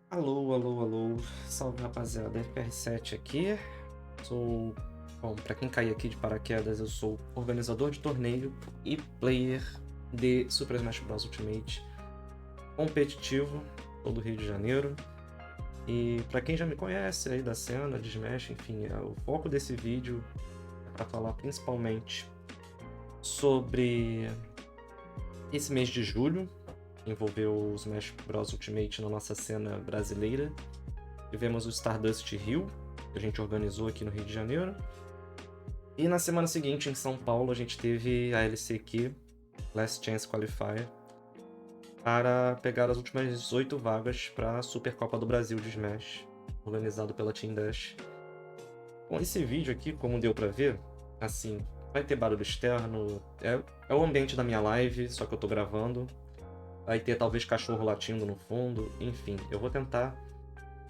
Alô, alô, alô. Salve, rapaziada. FR7 aqui. Sou. Bom, pra quem cair aqui de paraquedas, eu sou organizador de torneio e player de Super Smash Bros. Ultimate competitivo, sou do Rio de Janeiro. E pra quem já me conhece aí da cena de Smash, enfim, o foco desse vídeo é pra falar principalmente sobre esse mês de julho, que envolveu o Smash Bros. Ultimate na nossa cena brasileira. Tivemos o Stardust Rio, que a gente organizou aqui no Rio de Janeiro. E na semana seguinte, em São Paulo, a gente teve a LCQ, Last Chance Qualifier, para pegar as últimas 18 vagas para a Supercopa do Brasil de Smash, organizado pela Team Dash. Com esse vídeo aqui, como deu para ver, assim, vai ter barulho externo, é o ambiente da minha live, só que eu tô gravando. Vai ter talvez cachorro latindo no fundo, enfim, eu vou tentar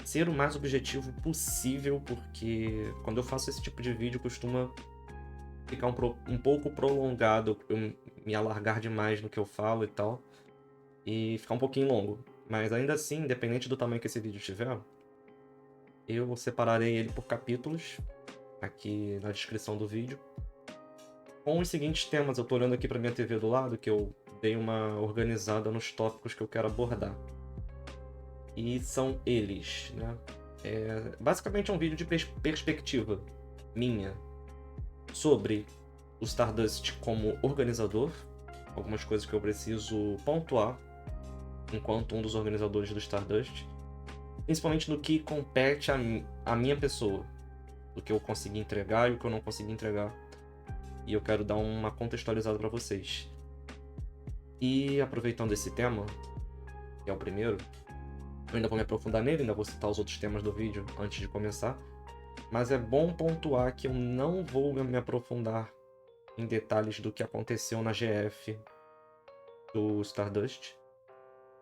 ser o mais objetivo possível, porque quando eu faço esse tipo de vídeo costuma ficar um pouco prolongado, eu me alargar demais no que eu falo e tal, e ficar um pouquinho longo. Mas ainda assim, independente do tamanho que esse vídeo tiver, eu separarei ele por capítulos, aqui na descrição do vídeo, com os seguintes temas. Eu tô olhando aqui pra minha TV do lado, que eu dei uma organizada nos tópicos que eu quero abordar. E são eles, né? Basicamente é um vídeo de perspectiva minha sobre o Stardust como organizador, algumas coisas que eu preciso pontuar enquanto um dos organizadores do Stardust, principalmente no que compete a minha pessoa, do que eu consegui entregar e o que eu não consegui entregar. E eu quero dar uma contextualizada para vocês. E aproveitando esse tema, que é o primeiro, eu ainda vou me aprofundar nele, ainda vou citar os outros temas do vídeo antes de começar, mas é bom pontuar que eu não vou me aprofundar em detalhes do que aconteceu na GF do Stardust.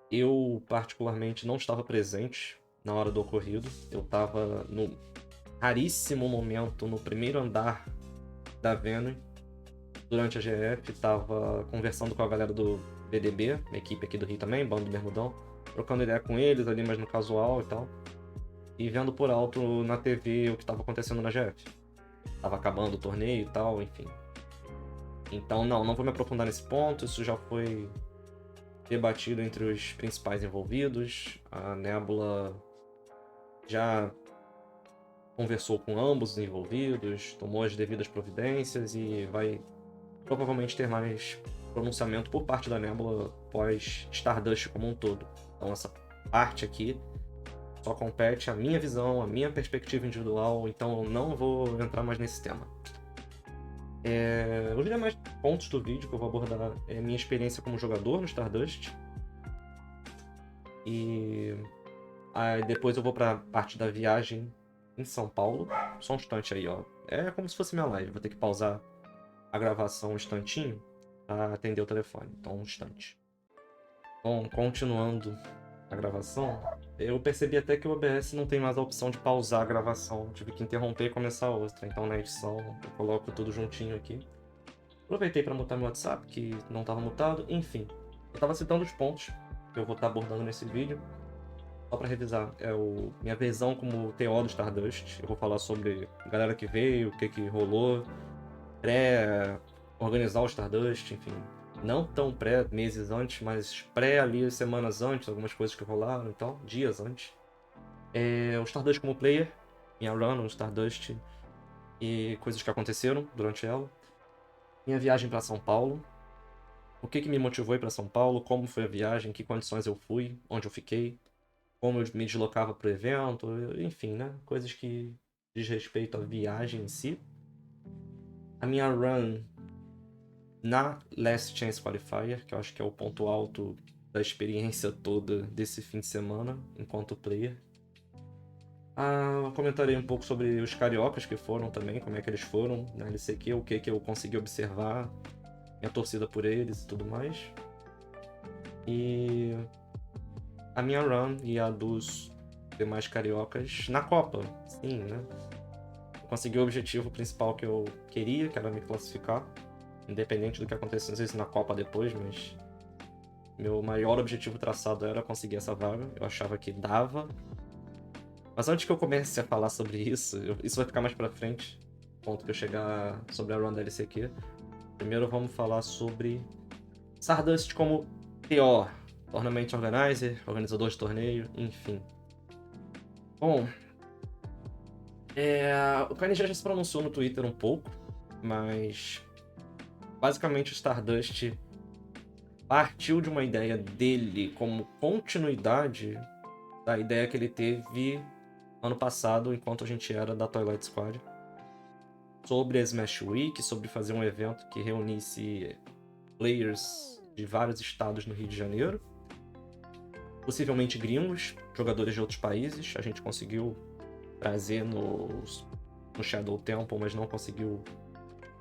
Eu, particularmente, não estava presente na hora do ocorrido. Eu estava no raríssimo momento no primeiro andar da Venue durante a GF. Estava conversando com a galera do BDB, minha equipe aqui do Rio também, Bando do Bermudão, trocando ideia com eles ali, mais no casual e tal. E vendo por alto na TV o que estava acontecendo na GF. Tava acabando o torneio e tal, enfim. Então, não vou me aprofundar nesse ponto, isso já foi debatido entre os principais envolvidos. A Nebula já conversou com ambos os envolvidos, tomou as devidas providências e vai provavelmente ter mais pronunciamento por parte da Nebula pós Stardust como um todo. Então essa parte aqui só compete a minha visão, a minha perspectiva individual, então eu não vou entrar mais nesse tema. Os demais pontos do vídeo que eu vou abordar é minha experiência como jogador no Stardust. E aí depois eu vou pra parte da viagem em São Paulo. Só um instante aí, ó. É como se fosse minha live. Vou ter que pausar a gravação um instantinho pra atender o telefone. Então, um instante. Bom, continuando a gravação, eu percebi até que o OBS não tem mais a opção de pausar a gravação. Tive que interromper e começar outra. Então, na edição, eu coloco tudo juntinho aqui. Aproveitei para mutar meu WhatsApp, que não estava mutado. Enfim, eu estava citando os pontos que eu vou estar abordando nesse vídeo. Só para revisar, minha visão como TO do Stardust. Eu vou falar sobre a galera que veio, o que rolou, pré-organizar o Stardust, enfim. Não tão pré, meses antes, mas pré ali, semanas antes, algumas coisas que rolaram e tal, dias antes. O Stardust como player, minha run no Stardust e coisas que aconteceram durante ela. Minha viagem para São Paulo, o que me motivou para São Paulo, como foi a viagem, em que condições eu fui, onde eu fiquei, como eu me deslocava para o evento, enfim, né? Coisas que diz respeito à viagem em si. A minha run na Last Chance Qualifier, que eu acho que é o ponto alto da experiência toda desse fim de semana, enquanto player. Comentarei um pouco sobre os cariocas que foram também, como é que eles foram na LCQ, o que eu consegui observar, minha torcida por eles e tudo mais. E a minha run e a dos demais cariocas na Copa, sim, né? Eu consegui o objetivo principal que eu queria, que era me classificar, independente do que acontecesse, não sei se na Copa depois, mas Meu maior objetivo traçado era conseguir essa vaga. Eu achava que dava. Mas antes que eu comece a falar sobre isso, isso vai ficar mais pra frente, ponto que eu chegar sobre a Run DLC aqui. Primeiro vamos falar sobre Stardust como TO, Tournament Organizer, organizador de torneio, enfim. Bom, o KNG já se pronunciou no Twitter um pouco, mas basicamente o Stardust partiu de uma ideia dele como continuidade da ideia que ele teve ano passado, enquanto a gente era da Twilight Squad, sobre a Smash Week, sobre fazer um evento que reunisse players de vários estados no Rio de Janeiro, possivelmente gringos, jogadores de outros países. A gente conseguiu trazer no Shadow Temple, mas não conseguiu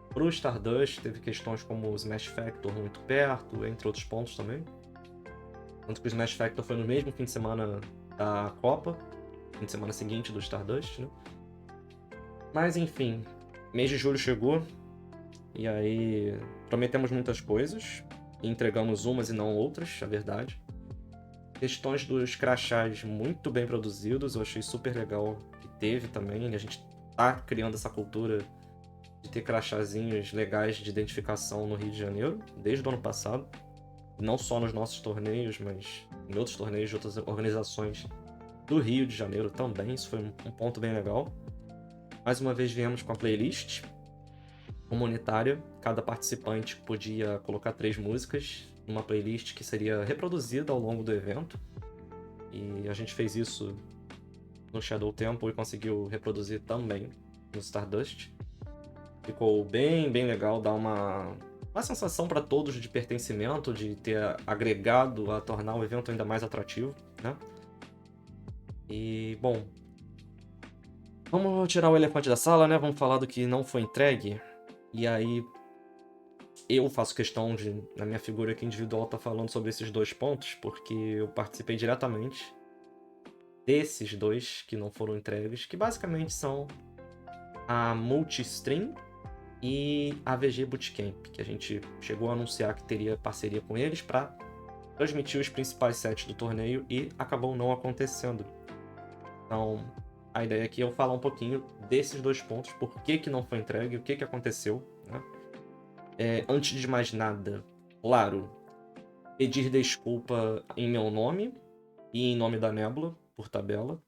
pro Stardust. Teve questões como o Smash Factor muito perto, entre outros pontos também. Tanto que o Smash Factor foi no mesmo fim de semana da Copa, fim de semana seguinte do Stardust, né? Mas enfim, mês de julho chegou, e aí prometemos muitas coisas, e entregamos umas e não outras, a verdade. Questões dos crachás muito bem produzidos, eu achei super legal que teve também. A gente tá criando essa cultura de ter crachazinhos legais de identificação no Rio de Janeiro, desde o ano passado. Não só nos nossos torneios, mas em outros torneios de outras organizações do Rio de Janeiro também. Isso foi um ponto bem legal. Mais uma vez viemos com a playlist comunitária. Cada participante podia colocar 3 músicas numa playlist que seria reproduzida ao longo do evento. E a gente fez isso no Shadow Temple e conseguiu reproduzir também no Stardust. Ficou bem legal, dá uma sensação para todos de pertencimento, de ter agregado a tornar o evento ainda mais atrativo, né? E, bom, vamos tirar o elefante da sala, né? Vamos falar do que não foi entregue. E aí, eu faço questão de, na minha figura aqui individual, estar falando sobre esses 2 pontos, porque eu participei diretamente desses 2 que não foram entregues, que basicamente são a Multistream e a VG Bootcamp, que a gente chegou a anunciar que teria parceria com eles para transmitir os principais sets do torneio e acabou não acontecendo. Então, a ideia aqui é eu falar um pouquinho desses 2 pontos, por que não foi entregue, o que aconteceu, né? Antes de mais nada, claro, pedir desculpa em meu nome e em nome da Nebula, por tabela,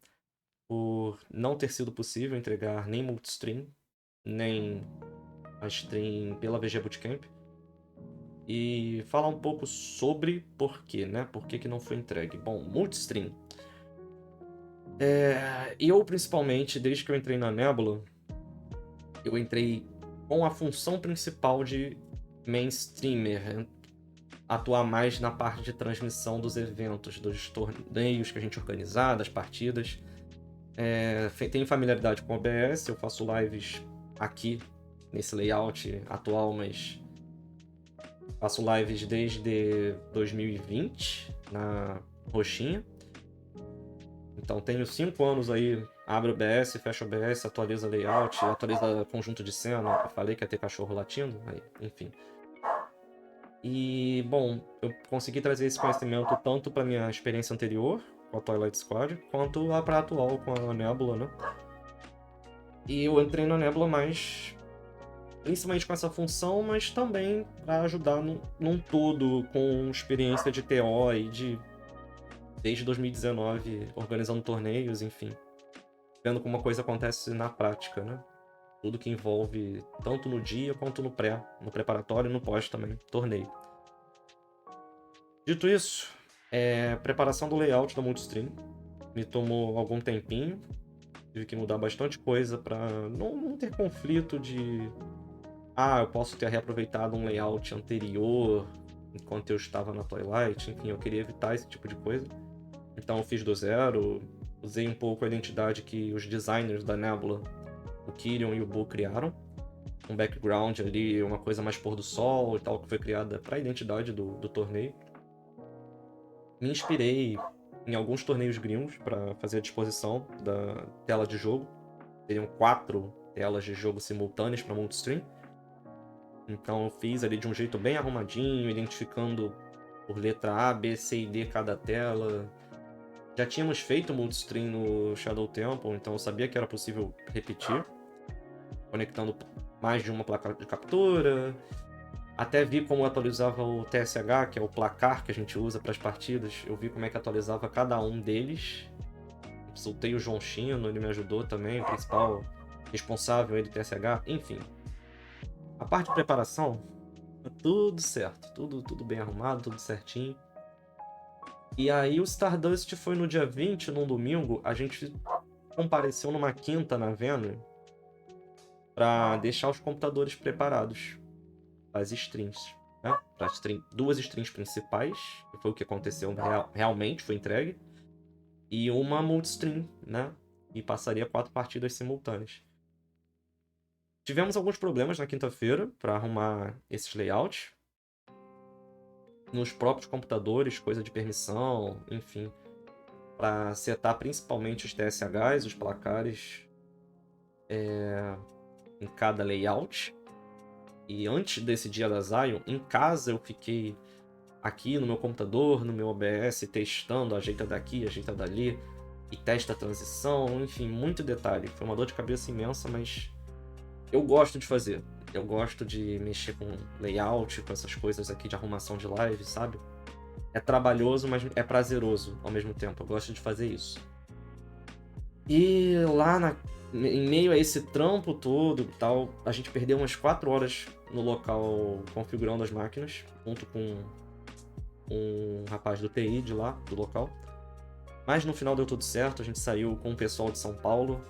por não ter sido possível entregar nem Multistream, nem a stream pela VG Bootcamp. E falar um pouco sobre por quê, né? Por que não foi entregue. Bom, Multistream. Eu, principalmente, desde que eu entrei na Nebula, eu entrei com a função principal de mainstreamer, atuar mais na parte de transmissão dos eventos, dos torneios que a gente organizar, das partidas. Tenho familiaridade com o OBS, eu faço lives aqui nesse layout atual, mas faço lives desde 2020 na roxinha. Então tenho 5 anos aí, abre o OBS, fecha o OBS, atualiza layout, atualiza conjunto de cena. Eu falei que ia ter cachorro latindo, aí, enfim. E, bom, eu consegui trazer esse conhecimento tanto para minha experiência anterior com a Twilight Squad, quanto para a atual com a Nebula, né? E eu entrei na Nebula mais principalmente com essa função, mas também para ajudar num todo, com experiência de TO e desde 2019 organizando torneios, enfim, vendo como a coisa acontece na prática, né? Tudo que envolve tanto no dia quanto no preparatório e no pós também, torneio. Dito isso, preparação do layout da Multistream me tomou algum tempinho, tive que mudar bastante coisa para não ter conflito de eu posso ter reaproveitado um layout anterior enquanto eu estava na Twilight, enfim, eu queria evitar esse tipo de coisa. Então eu fiz do zero, usei um pouco a identidade que os designers da Nebula, o Kyrion e o Boo, criaram. Um background ali, uma coisa mais pôr do sol e tal, que foi criada para a identidade do torneio. Me inspirei em alguns torneios gringos para fazer a disposição da tela de jogo. Seriam 4 telas de jogo simultâneas para Multistream. Então eu fiz ali de um jeito bem arrumadinho, identificando por letra A, B, C e D cada tela. Já tínhamos feito multistream no Shadow Temple, então eu sabia que era possível repetir, conectando mais de uma placa de captura. Até vi como atualizava o TSH, que é o placar que a gente usa para as partidas. Eu vi como é que atualizava cada um deles. Soltei o João Chino, ele me ajudou também, o principal responsável aí do TSH. Enfim, a parte de preparação, tudo certo, tudo bem arrumado, tudo certinho. E aí o Stardust foi no dia 20, num domingo, a gente compareceu numa quinta na Venue para deixar os computadores preparados para as streams, né? Para duas streams principais, que foi o que aconteceu realmente, foi entregue, e uma multistream, né? E passaria 4 partidas simultâneas. Tivemos alguns problemas na quinta-feira para arrumar esses layouts nos próprios computadores, coisa de permissão, enfim, para setar principalmente os TSHs, os placares em cada layout. E antes desse dia da Zion, em casa eu fiquei aqui no meu computador, no meu OBS, testando, ajeita daqui, ajeita dali, e testa a transição, enfim, muito detalhe. Foi uma dor de cabeça imensa, mas eu gosto de fazer. Eu gosto de mexer com layout, com essas coisas aqui de arrumação de live, sabe? É trabalhoso, mas é prazeroso ao mesmo tempo. Eu gosto de fazer isso. E lá em meio a esse trampo todo e tal, a gente perdeu umas 4 horas no local configurando as máquinas, junto com um rapaz do TI de lá, do local. Mas no final deu tudo certo, a gente saiu com o pessoal de São Paulo,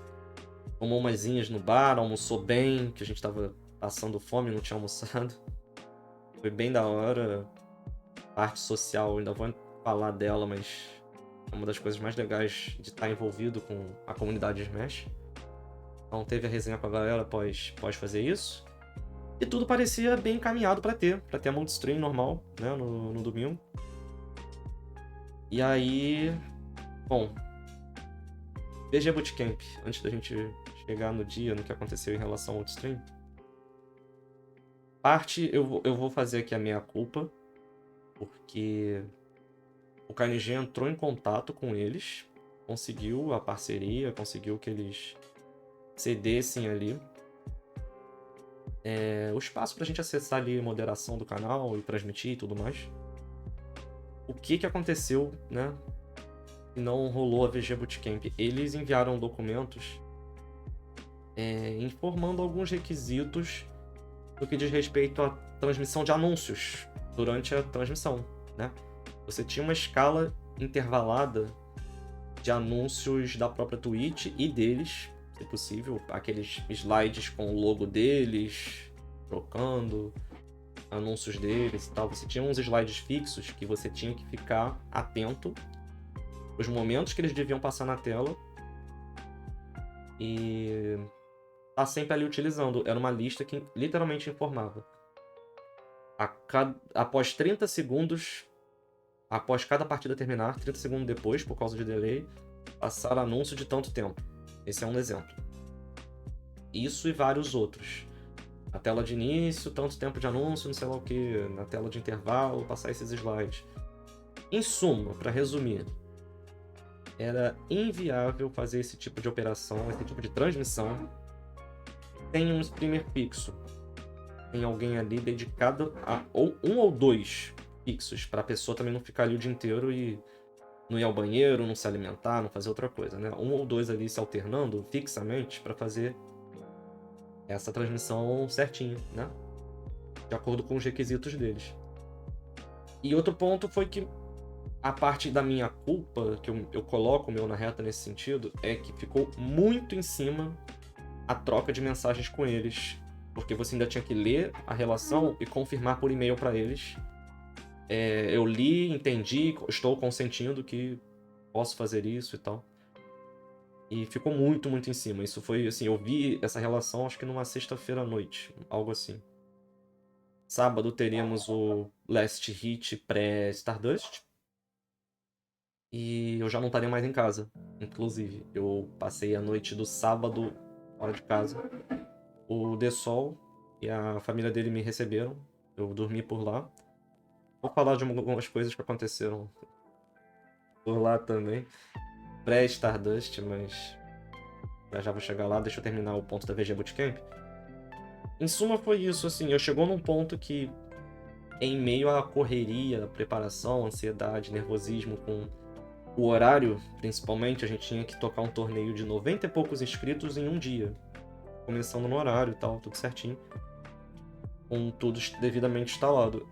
tomou umasinhas no bar, almoçou bem, que a gente tava passando fome, não tinha almoçado. Foi bem da hora. Parte social, ainda vou falar dela, mas é uma das coisas mais legais de estar envolvido com a comunidade de Smash. Então teve a resenha com a galera após fazer isso. E tudo parecia bem encaminhado para ter a multistream normal, né, no domingo. E aí, bom, VG Bootcamp, antes da gente chegar no dia, no que aconteceu em relação ao multistream. Parte, eu vou fazer aqui a minha culpa, porque o KNG entrou em contato com eles, conseguiu a parceria, conseguiu que eles cedessem ali o espaço pra gente acessar ali a moderação do canal e transmitir e tudo mais. O que aconteceu, né? E não rolou a VG Bootcamp. Eles enviaram documentos informando alguns requisitos no que diz respeito à transmissão de anúncios durante a transmissão, né? Você tinha uma escala intervalada de anúncios da própria Twitch e deles, se possível, aqueles slides com o logo deles, trocando, anúncios deles e tal. Você tinha uns slides fixos que você tinha que ficar atento os momentos que eles deviam passar na tela e tá sempre ali utilizando. Era uma lista que literalmente informava. Após 30 segundos, após cada partida terminar, 30 segundos depois, por causa de delay, passar anúncio de tanto tempo. Esse é um exemplo. Isso e vários outros. Na tela de início, tanto tempo de anúncio, não sei lá o que. Na tela de intervalo, passar esses slides. Em suma, para resumir, era inviável fazer esse tipo de operação, esse tipo de transmissão sem um streamer fixo. Tem alguém ali dedicado a um ou dois fixos, para a pessoa também não ficar ali o dia inteiro e não ir ao banheiro, não se alimentar, não fazer outra coisa, né? Um ou dois ali se alternando fixamente para fazer essa transmissão certinha, né? De acordo com os requisitos deles. E outro ponto foi que a parte da minha culpa, que eu coloco o meu na reta nesse sentido, é que ficou muito em cima a troca de mensagens com eles, porque você ainda tinha que ler a relação e confirmar por e-mail para eles. Eu li, entendi, estou consentindo que posso fazer isso e tal. E ficou muito, muito em cima. Isso foi, assim, eu vi essa relação acho que numa sexta-feira à noite, algo assim. Sábado teríamos o Last Hit pré-Stardust. E eu já não estaria mais em casa, inclusive. Eu passei a noite do sábado fora de casa. O The Sol e a família dele me receberam. Eu dormi por lá. Vou falar de algumas coisas que aconteceram por lá também. Pré-Stardust, mas já vou chegar lá. Deixa eu terminar o ponto da VG Bootcamp. Em suma, foi isso, assim. Eu chegou num ponto que, em meio à correria, preparação, ansiedade, nervosismo com o horário, principalmente, a gente tinha que tocar um torneio de 90 e poucos inscritos em um dia. Começando no horário e tal, tudo certinho. Com tudo devidamente instalado.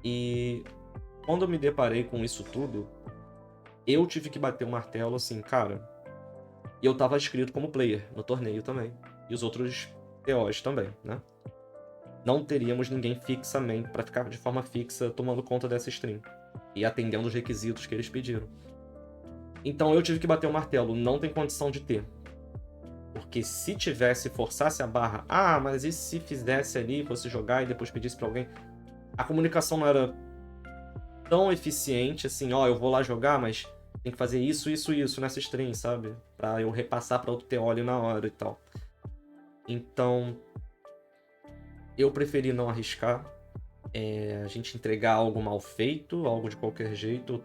E quando eu me deparei com isso tudo, eu tive que bater o martelo assim, cara. E eu tava inscrito como player no torneio também. E os outros TOs também, né? Não teríamos ninguém fixamente, pra ficar de forma fixa, tomando conta dessa stream. E atendendo os requisitos que eles pediram. Então eu tive que bater o martelo, não tem condição de ter. Porque se tivesse, forçasse a barra, mas e se fizesse ali, fosse jogar e depois pedisse pra alguém? A comunicação não era tão eficiente assim, eu vou lá jogar, mas tem que fazer isso, isso e isso nessa stream, sabe? Pra eu repassar pra outro TO ali na hora e tal. Então, eu preferi não arriscar. A gente entregar algo mal feito, algo de qualquer jeito.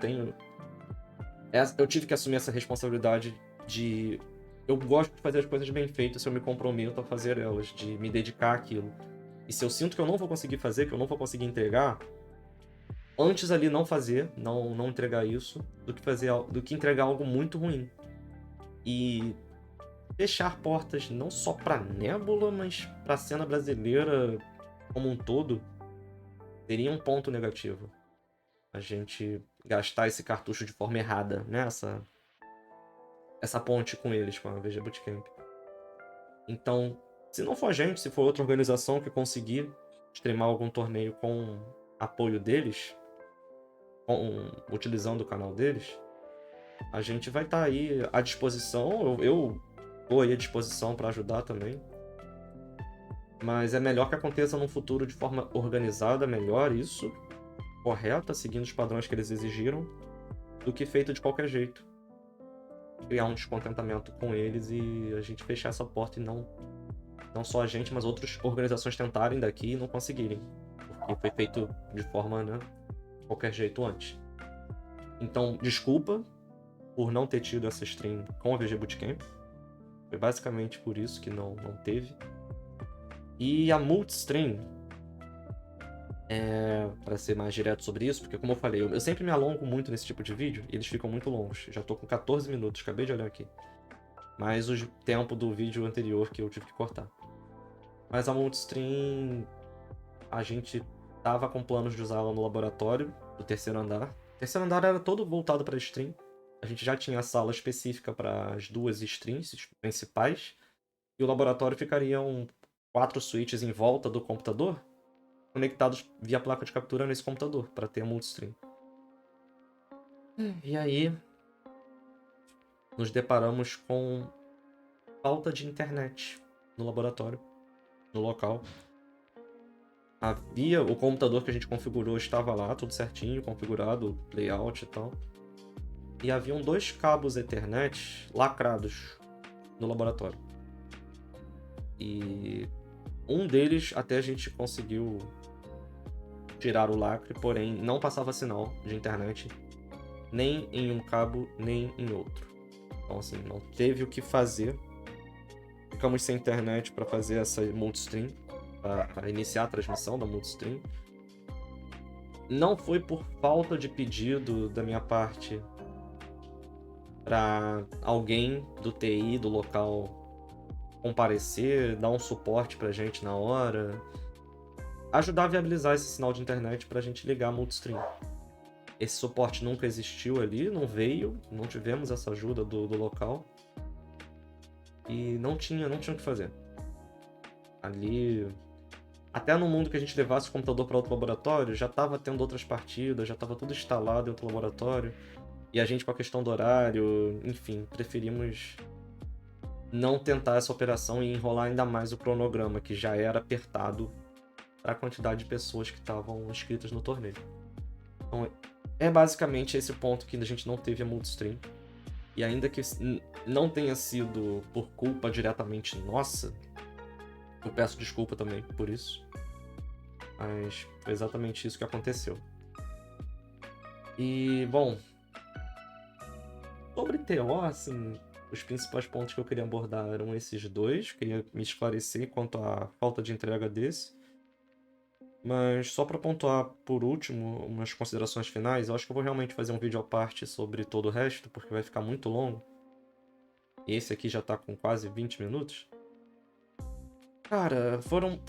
Eu tive que assumir essa responsabilidade de... Eu gosto de fazer as coisas bem feitas se eu me comprometo a fazer elas, de me dedicar àquilo. E se eu sinto que eu não vou conseguir fazer, que eu não vou conseguir entregar, antes ali não fazer, não entregar isso, do que entregar algo muito ruim. E fechar portas não só pra Nebula, mas pra cena brasileira como um todo, seria um ponto negativo. A gente gastar esse cartucho de forma errada, né? Essa ponte com eles, com a VG Bootcamp. Então, se não for a gente, se for outra organização que conseguir streamar algum torneio com apoio deles, utilizando o canal deles, a gente vai estar aí à disposição. Eu tô aí à disposição para ajudar também. Mas é melhor que aconteça num futuro de forma organizada, melhor isso, correta, seguindo os padrões que eles exigiram, do que feito de qualquer jeito. Criar um descontentamento com eles e a gente fechar essa porta e não só a gente, mas outras organizações tentarem daqui e não conseguirem. Porque foi feito de forma, né, qualquer jeito antes. Então, desculpa por não ter tido essa stream com a VG Bootcamp. Foi basicamente por isso que não teve. E a multi-stream, para ser mais direto sobre isso, porque como eu falei, eu sempre me alongo muito nesse tipo de vídeo e eles ficam muito longos. Já tô com 14 minutos, acabei de olhar aqui. Mais o tempo do vídeo anterior que eu tive que cortar. Mas a multi-stream, a gente tava com planos de usá-la no laboratório do terceiro andar. O terceiro andar era todo voltado para stream. A gente já tinha a sala específica para as duas streams principais. E o laboratório ficariam 4 switches em volta do computador, conectados via placa de captura nesse computador, para ter a multistream. E aí, nos deparamos com falta de internet no laboratório, no local. O computador que a gente configurou estava lá, tudo certinho, configurado, layout e tal. E haviam 2 cabos Ethernet lacrados no laboratório. E um deles até a gente conseguiu tirar o lacre, porém não passava sinal de internet nem em um cabo, nem em outro. Então assim, não teve o que fazer. Ficamos sem internet para fazer essa multistream, para iniciar a transmissão da multistream. Não foi por falta de pedido da minha parte para alguém do TI do local comparecer, dar um suporte pra gente na hora, ajudar a viabilizar esse sinal de internet pra gente ligar a multistream. Esse suporte nunca existiu ali, não veio, não tivemos essa ajuda do local. E não tinha o que fazer. Ali, até no mundo que a gente levasse o computador para outro laboratório, já estava tendo outras partidas, já estava tudo instalado em outro laboratório. E a gente, com a questão do horário, enfim, preferimos não tentar essa operação e enrolar ainda mais o cronograma, que já era apertado para a quantidade de pessoas que estavam inscritas no torneio. Então, é basicamente esse ponto que a gente não teve a multistream. E ainda que não tenha sido por culpa diretamente nossa, eu peço desculpa também por isso. mas foi exatamente isso que aconteceu. E, bom, sobre TO, assim, os principais pontos que eu queria abordar eram esses dois. Queria me esclarecer quanto à falta de entrega desse. Mas só para pontuar por último, umas considerações finais, eu acho que eu vou realmente fazer um vídeo à parte sobre todo o resto, porque vai ficar muito longo. E esse aqui já tá com quase 20 minutos. Cara, foram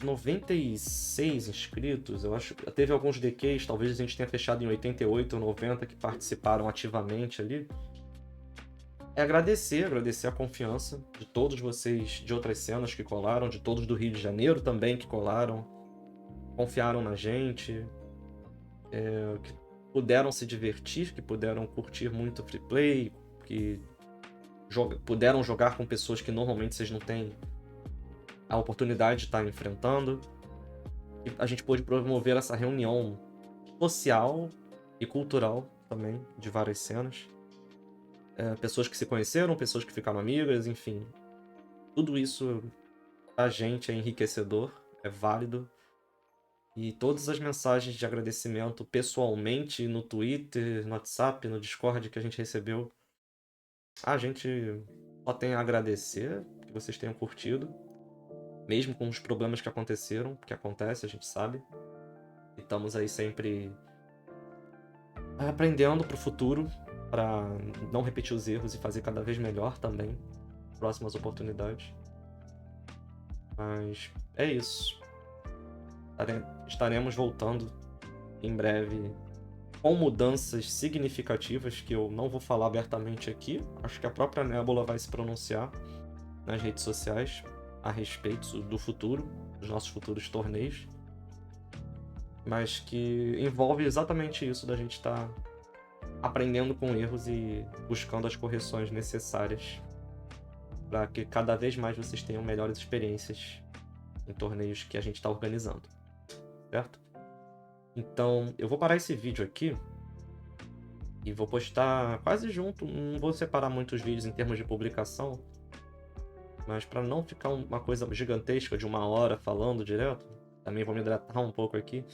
96 inscritos. Eu acho que teve alguns DQs, talvez a gente tenha fechado em 88 ou 90 que participaram ativamente ali. É agradecer a confiança de todos vocês de outras cenas que colaram, de todos do Rio de Janeiro também que colaram, confiaram na gente, que puderam se divertir, que puderam curtir muito free play, que puderam jogar com pessoas que normalmente vocês não têm a oportunidade de estar enfrentando. E a gente pôde promover essa reunião social e cultural também de várias cenas. Pessoas que se conheceram, pessoas que ficaram amigas, enfim. Tudo isso pra gente é enriquecedor, é válido. E todas as mensagens de agradecimento pessoalmente no Twitter, no WhatsApp, no Discord que a gente recebeu, a gente só tem a agradecer que vocês tenham curtido, mesmo com os problemas que aconteceram, que acontece, a gente sabe. E estamos aí sempre aprendendo pro futuro, para não repetir os erros e fazer cada vez melhor também, próximas oportunidades. Mas é isso. Estaremos voltando em breve com mudanças significativas que eu não vou falar abertamente aqui. Acho que a própria Nebula vai se pronunciar nas redes sociais a respeito do futuro, dos nossos futuros torneios. Mas que envolve exatamente isso da gente estar aprendendo com erros e buscando as correções necessárias para que cada vez mais vocês tenham melhores experiências em torneios que a gente está organizando, certo? Então, eu vou parar esse vídeo aqui e vou postar quase junto. Não vou separar muitos vídeos em termos de publicação, mas para não ficar uma coisa gigantesca de 1 hora falando direto, também vou me hidratar um pouco aqui.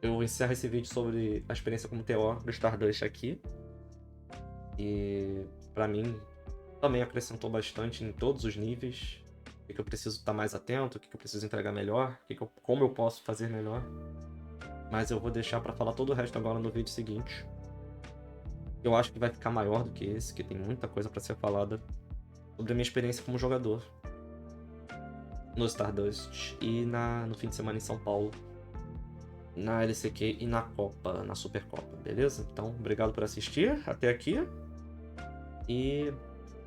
Eu encerro esse vídeo sobre a experiência como TO do Stardust aqui. E para mim também acrescentou bastante em todos os níveis. O que eu preciso estar mais atento, o que eu preciso entregar melhor, como eu posso fazer melhor. Mas eu vou deixar para falar todo o resto agora no vídeo seguinte. Eu acho que vai ficar maior do que esse, que tem muita coisa para ser falada sobre a minha experiência como jogador no Stardust e no fim de semana em São Paulo, na LCQ e na Copa, na Supercopa, beleza? Então, obrigado por assistir até aqui. E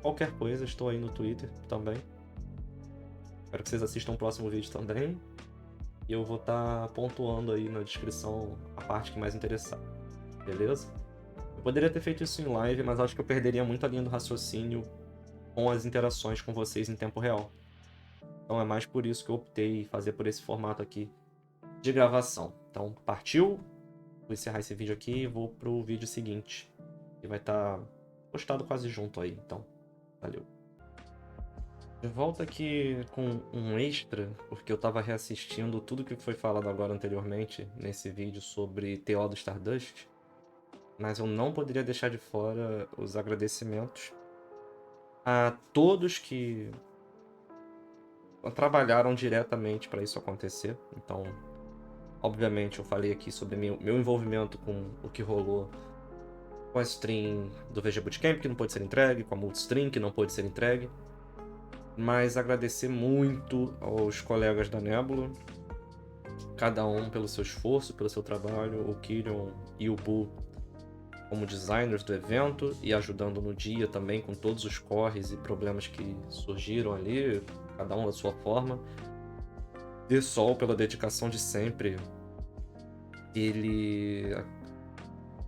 qualquer coisa, estou aí no Twitter também. Espero que vocês assistam o próximo vídeo também. E eu vou estar pontuando aí na descrição a parte que mais interessar, beleza? Eu poderia ter feito isso em live, mas acho que eu perderia muito a linha do raciocínio com as interações com vocês em tempo real. Então é mais por isso que eu optei em fazer por esse formato aqui de gravação. Então, partiu? Vou encerrar esse vídeo aqui e vou pro vídeo seguinte, que vai estar postado quase junto aí. Então, valeu. De volta aqui com um extra, porque eu tava reassistindo tudo que foi falado agora anteriormente nesse vídeo sobre TO do Stardust, mas eu não poderia deixar de fora os agradecimentos a todos que trabalharam diretamente para isso acontecer. Então, obviamente, eu falei aqui sobre meu envolvimento com o que rolou com a stream do VG Bootcamp, que não pôde ser entregue, com a multistream, que não pôde ser entregue. Mas agradecer muito aos colegas da Nebula, cada um pelo seu esforço, pelo seu trabalho, o Kirion e o Bu como designers do evento e ajudando no dia também com todos os corres e problemas que surgiram ali, cada um da sua forma. The Sol pela dedicação de sempre. Ele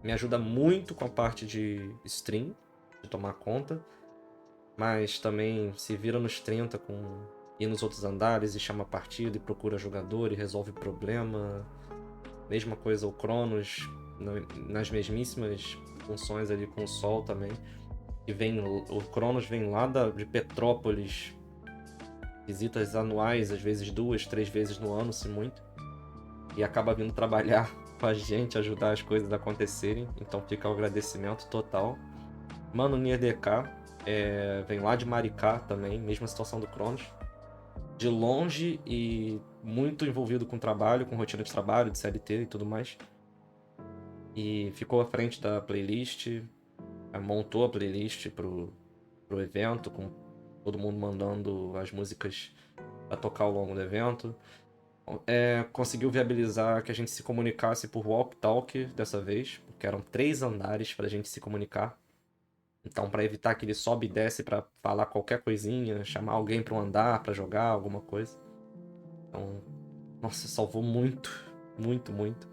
me ajuda muito com a parte de stream, de tomar conta, mas também se vira nos 30 com ir nos outros andares e chama partida e procura jogador e resolve problema. Mesma coisa o Cronos, nas mesmíssimas funções ali com o Sol também. O Cronos vem lá de Petrópolis, visitas anuais, às vezes 2, 3 vezes no ano, se muito. e acaba vindo trabalhar com a gente, ajudar as coisas a acontecerem. Então fica o agradecimento total. Mano NierDK, vem lá de Maricá também, mesma situação do Cronos. De longe e muito envolvido com trabalho, com rotina de trabalho, de CLT e tudo mais. E ficou à frente da playlist, montou a playlist pro evento, com todo mundo mandando as músicas pra tocar ao longo do evento. Conseguiu viabilizar que a gente se comunicasse por walk talk dessa vez, porque eram 3 andares pra gente se comunicar. Então, pra evitar que ele sobe e desce pra falar qualquer coisinha, chamar alguém pra um andar, pra jogar alguma coisa. Então, nossa, salvou muito, muito, muito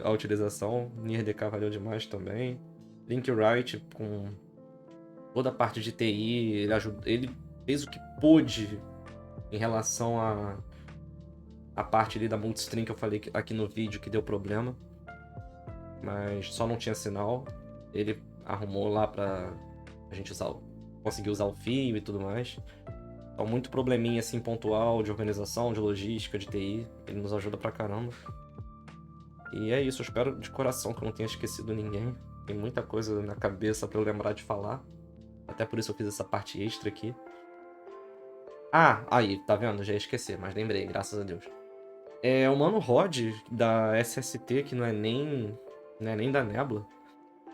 a utilização. NierDK valeu demais também. Linkwright com toda a parte de TI, ele fez o que pôde em relação a parte ali da multistream que eu falei aqui no vídeo que deu problema. Mas só não tinha sinal. Ele arrumou lá pra a gente conseguir usar o fio e tudo mais. Então, muito probleminha assim pontual de organização, de logística, de TI. Ele nos ajuda pra caramba. E é isso, eu espero de coração que eu não tenha esquecido ninguém. Tem muita coisa na cabeça pra eu lembrar de falar. Até por isso eu fiz essa parte extra aqui. Ah, aí, tá vendo? Já ia esquecer, mas lembrei, graças a Deus. É o Mano Rod, da SST, que não é nem da Nebula,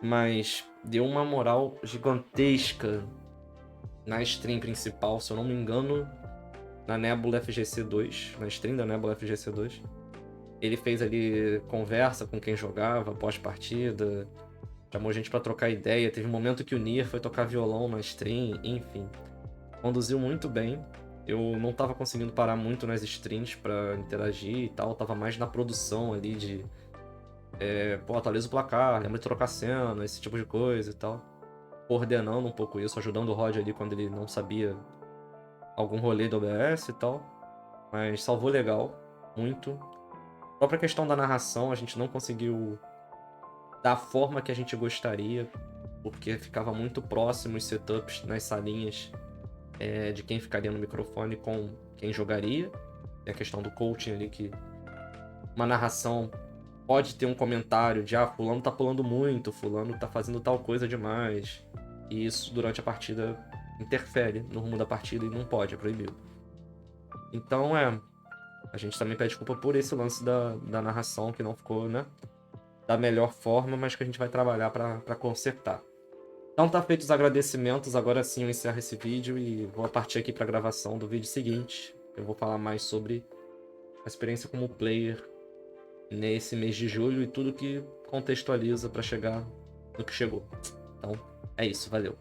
mas deu uma moral gigantesca na stream principal, se eu não me engano, na Nebula FGC2, na stream da Nebula FGC2. Ele fez ali conversa com quem jogava, pós-partida, chamou gente pra trocar ideia. Teve um momento que o Nier foi tocar violão na stream, enfim. Conduziu muito bem. Eu não tava conseguindo parar muito nas streams pra interagir e tal, tava mais na produção ali de... atualiza o placar, lembra de trocar cena, esse tipo de coisa e tal. Coordenando um pouco isso, ajudando o Rod ali quando ele não sabia algum rolê do OBS e tal. Mas salvou legal, muito. A própria questão da narração, a gente não conseguiu da forma que a gente gostaria, porque ficava muito próximo os setups nas salinhas de quem ficaria no microfone com quem jogaria. Tem a questão do coaching ali, que uma narração pode ter um comentário de fulano tá pulando muito, fulano tá fazendo tal coisa demais. E isso durante a partida interfere no rumo da partida e não pode, é proibido. Então a gente também pede desculpa por esse lance da narração que não ficou, né, da melhor forma, mas que a gente vai trabalhar pra consertar. Então tá feito os agradecimentos, agora sim eu encerro esse vídeo e vou partir aqui pra gravação do vídeo seguinte. Eu vou falar mais sobre a experiência como player nesse mês de julho e tudo que contextualiza pra chegar no que chegou. Então é isso, valeu.